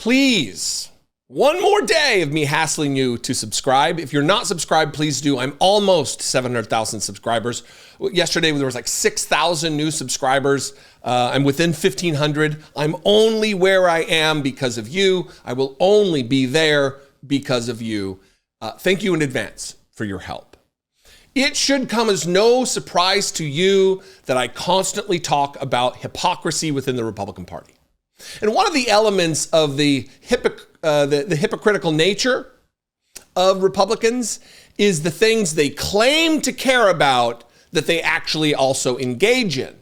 please, one more day of me hassling you to subscribe. If you're not subscribed, please do. I'm almost 700,000 subscribers. Yesterday, there was like 6,000 new subscribers. I'm within 1,500. I'm only where I am because of you. I will only be there because of you. Thank you in advance for your help. It should come as no surprise to you that I constantly talk about hypocrisy within the Republican Party. And one of the elements of the hypocritical nature of Republicans is the things they claim to care about that they actually also engage in.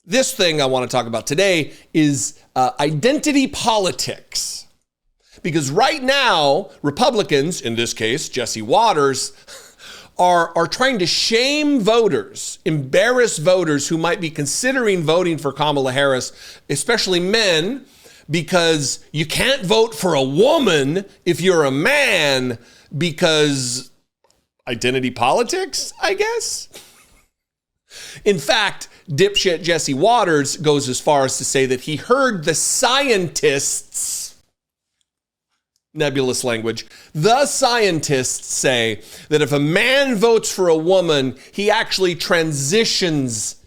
This thing I want to talk about today is identity politics. Because right now, Republicans, in this case, Jesse Waters, are trying to shame voters, embarrass voters who might be considering voting for Kamala Harris, especially men, because you can't vote for a woman if you're a man because identity politics, I guess. In fact, dipshit Jesse Waters goes as far as to say that he heard the scientists, nebulous language, the scientists say that if a man votes for a woman, he actually transitions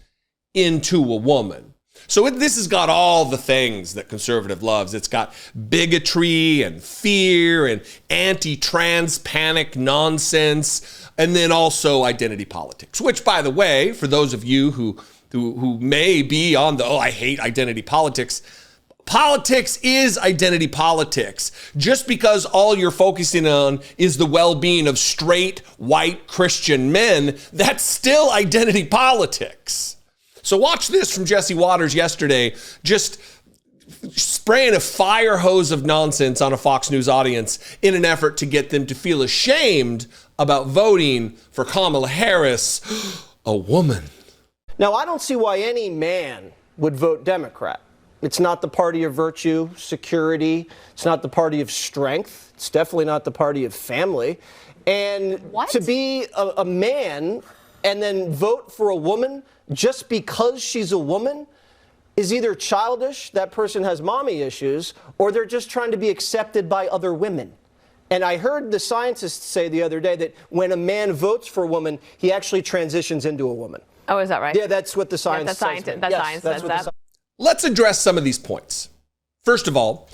into a woman. So this has got all the things that conservative loves. It's got bigotry and fear and anti-trans panic nonsense, and then also identity politics, which, by the way, for those of you who may be on the, I hate identity politics, politics is identity politics. Just because all you're focusing on is the well-being of straight, white, Christian men, that's still identity politics. So watch this from Jesse Waters yesterday, just spraying a fire hose of nonsense on a Fox News audience in an effort to get them to feel ashamed about voting for Kamala Harris, a woman. Now, I don't see why any man would vote Democrat. It's not the party of virtue, security. It's not the party of strength. It's definitely not the party of family. And to be a man and then vote for a woman just because she's a woman is either childish, that person has mommy issues, or they're just trying to be accepted by other women. And I heard the scientists say the other day that when a man votes for a woman, he actually transitions into a woman. Oh, is that right? Yeah, that's what the science says. Science says that. Let's address some of these points. First of all,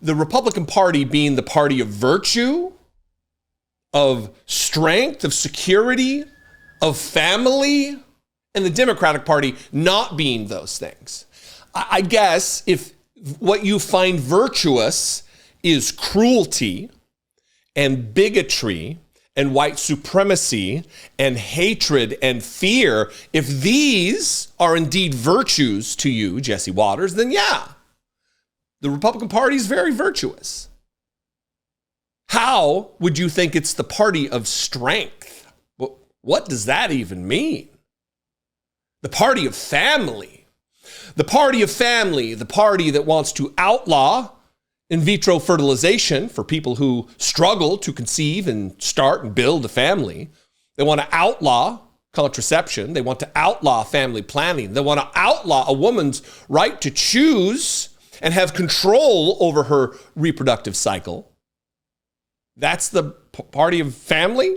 the Republican Party being the party of virtue, of strength, of security, of family, and the Democratic Party not being those things. I guess if what you find virtuous is cruelty and bigotry and white supremacy and hatred and fear, if these are indeed virtues to you, Jesse Waters, then yeah, the Republican Party is very virtuous. How would you think it's the party of strength? What does that even mean? The party of family. The party of family, the party that wants to outlaw in vitro fertilization for people who struggle to conceive and start and build a family. They want to outlaw contraception. They want to outlaw family planning. They want to outlaw a woman's right to choose and have control over her reproductive cycle. That's the party of family?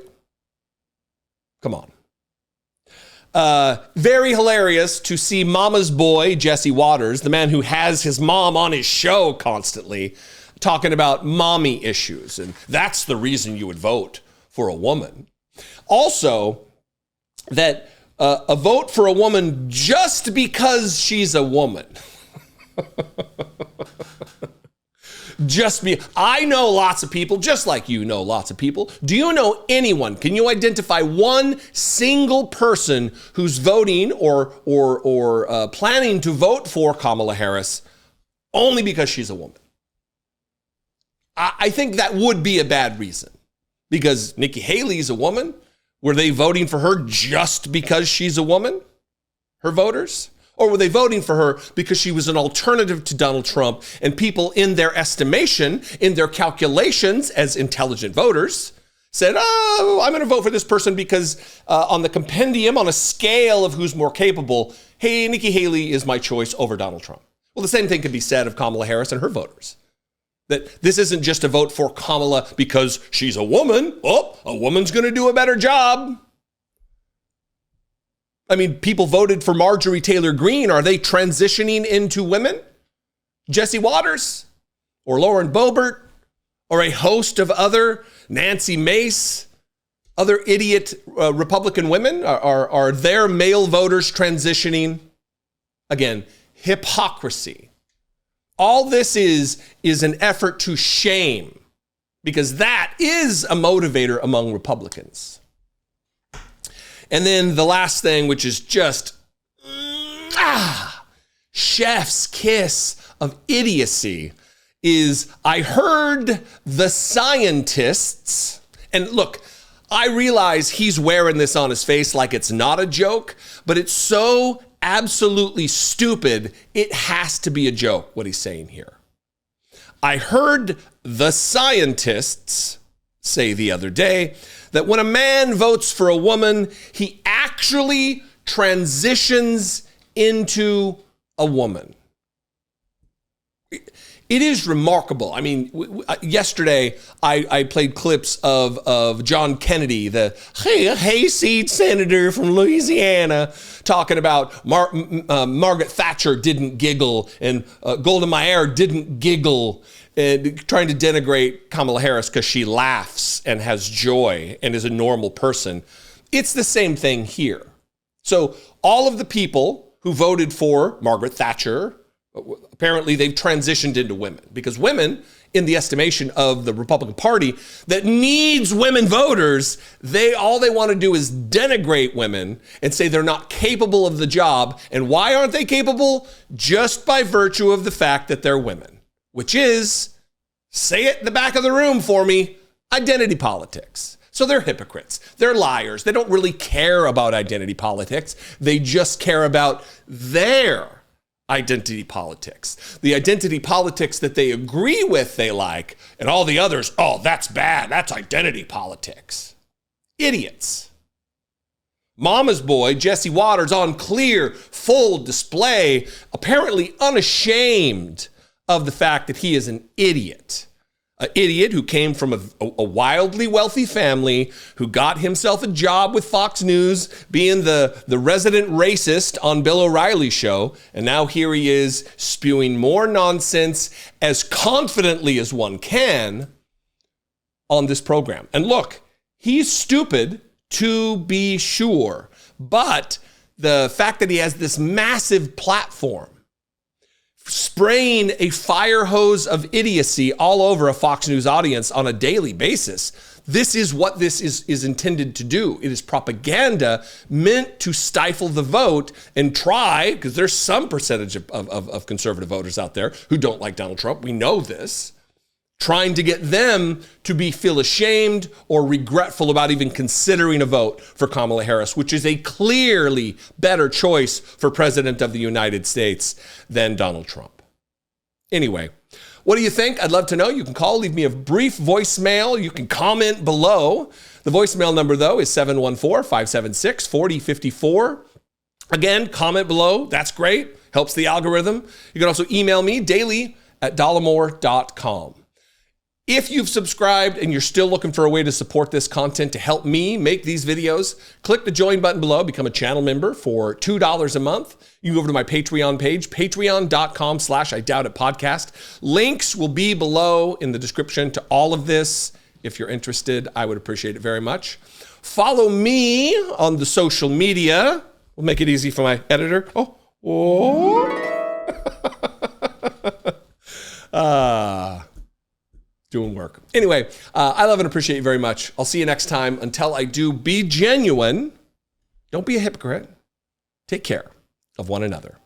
Come on. Very hilarious to see mama's boy, Jesse Waters, the man who has his mom on his show constantly, talking about mommy issues. And that's the reason you would vote for a woman. Also, that a vote for a woman just because she's a woman. I know lots of people, just like you know lots of people. Do you know anyone? Can you identify one single person who's voting or planning to vote for Kamala Harris only because she's a woman? I think that would be a bad reason, because Nikki Haley is a woman. Were they voting for her just because she's a woman, her voters? Or were they voting for her because she was an alternative to Donald Trump, and people in their estimation, in their calculations as intelligent voters, said, oh, I'm going to vote for this person because on the compendium, on a scale of who's more capable, hey, Nikki Haley is my choice over Donald Trump. Well, the same thing could be said of Kamala Harris and her voters. That this isn't just a vote for Kamala because she's a woman. Oh, a woman's going to do a better job. I mean, people voted for Marjorie Taylor Greene. Are they transitioning into women? Jesse Waters or Lauren Boebert or a host of other, Nancy Mace, other idiot Republican women? Are their male voters transitioning? Again, hypocrisy. All this is an effort to shame, because that is a motivator among Republicans. And then the last thing, which is just chef's kiss of idiocy, is I heard the scientists, and look, I realize he's wearing this on his face like it's not a joke, but it's so absolutely stupid, it has to be a joke, what he's saying here. I heard the scientists say the other day that when a man votes for a woman, he actually transitions into a woman. It is remarkable. I mean, yesterday I played clips of John Kennedy, the hayseed senator from Louisiana, talking about Margaret Thatcher didn't giggle and Golda Meir didn't giggle, and trying to denigrate Kamala Harris because she laughs and has joy and is a normal person. It's the same thing here. So all of the people who voted for Margaret Thatcher, apparently they've transitioned into women, because women, in the estimation of the Republican Party that needs women voters, all they want to do is denigrate women and say they're not capable of the job. And why aren't they capable? Just by virtue of the fact that they're women, which is, say it in the back of the room for me, identity politics. So they're hypocrites. They're liars. They don't really care about identity politics. They just care about their identity politics. The identity politics that they agree with, they like, and all the others, oh, that's bad. That's identity politics. Idiots. Mama's boy, Jesse Waters, on clear, full display, apparently unashamed of the fact that he is an idiot. An idiot who came from a wildly wealthy family, who got himself a job with Fox News, being the resident racist on Bill O'Reilly's show. And now here he is spewing more nonsense as confidently as one can on this program. And look, he's stupid to be sure. But the fact that he has this massive platform, spraying a fire hose of idiocy all over a Fox News audience on a daily basis. This is what this is intended to do. It is propaganda meant to stifle the vote and try, because there's some percentage of conservative voters out there who don't like Donald Trump. We know this. Trying to get them to feel ashamed or regretful about even considering a vote for Kamala Harris, which is a clearly better choice for President of the United States than Donald Trump. Anyway, what do you think? I'd love to know. You can call, leave me a brief voicemail. You can comment below. The voicemail number, though, is 714-576-4054. Again, comment below. That's great. Helps the algorithm. You can also email me daily at dollemore.com. If you've subscribed and you're still looking for a way to support this content to help me make these videos, click the join button below, become a channel member for $2 a month. You can go over to my Patreon page, patreon.com/idiotic. Links will be below in the description to all of this. If you're interested, I would appreciate it very much. Follow me on the social media. We'll make it easy for my editor. Doing work. Anyway, I love and appreciate you very much. I'll see you next time. Until I do, be genuine. Don't be a hypocrite. Take care of one another.